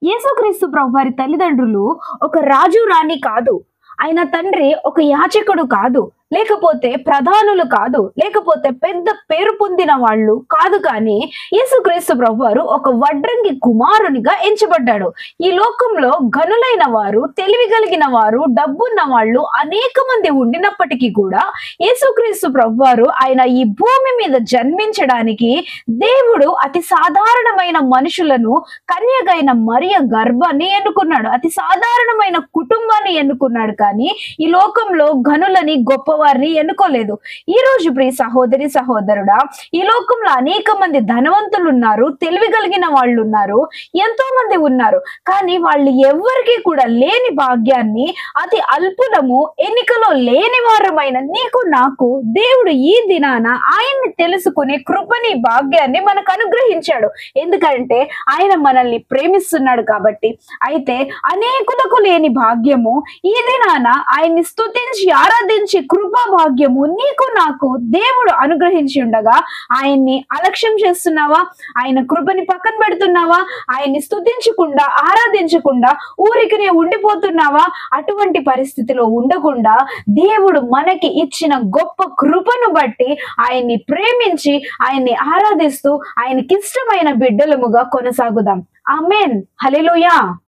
యేసుక్రీస్తు ప్రభువారి తల్లిదండ్రులు ఒక రాజు రాణి కాదు. ఆయన తండ్రి ఒక యాజకుడు కాదు. లేకపోతే ప్రధానులు కాదు. లేకపోతే పెద్ద పేరు పొందిన వాళ్ళు కాదు. కానీ యేసుక్రీస్తు ప్రభువారు ఒక వడ్రంగి కుమారునిగా ఎంచబడ్డాడు. ఈ లోకంలో ఘనులైన వారు, తెలివి కలిగిన వారు, డబ్బున్న వాళ్ళు అనేక మంది ఉండినప్పటికీ కూడా యేసుక్రీస్తు ప్రభువారు ఆయన ఈ భూమి మీద జన్మించడానికి దేవుడు అతి సాధారణమైన మనుషులను, కన్యగైన మరియ గర్భాన్ని ఎన్నుకున్నాడు. అతి సాధారణమైన కుటుంబాన్ని ఎన్నుకున్నాడు. కానీ ఈ లోకంలో ఘనులని, గొప్పవారిని ఎన్నుకోలేదు. ఈ రోజు ప్రియ సహోదరి సహోదరుడా, ఈ లోకంలో అనేక మంది ధనవంతులు ఉన్నారు, తెలివి కలిగిన వాళ్ళు ఉన్నారు, ఎంతో మంది ఉన్నారు. కానీ వాళ్ళు ఎవరికి కూడా లేని భాగ్యాన్ని, అతి అల్పులము, ఎన్నికలో లేని వారమైన నీకు నాకు దేవుడు ఈ దినాన ఆయన్ని తెలుసుకునే కృపని, భాగ్యాన్ని మనకు అనుగ్రహించాడు. ఎందుకంటే ఆయన మనల్ని ప్రేమిస్తున్నాడు కాబట్టి. అయితే అనేకులకు లేని భాగ్యము ఈ దినాన ఆయన్ని స్తుతించి ఆరాధించి కృపా భాగ్యము నీకు నాకు దేవుడు అనుగ్రహించి ఉండగా ఆయన్ని అలక్ష్యం చేస్తున్నావా? ఆయన కృపని పక్కన పెడుతున్నావా? ఆయన్ని స్తుతించకుండా, ఆరాధించకుండా ఊరికినే ఉండిపోతున్నావా? అటువంటి పరిస్థితిలో ఉండకుండా దేవుడు మనకి ఇచ్చిన గొప్ప కృపను బట్టి ఆయన్ని ప్రేమించి, ఆయన్ని ఆరాధిస్తూ, ఆయనకిష్టమైన బిడ్డలముగా కొనసాగుదాం. ఆమేన్. హల్లెలూయా.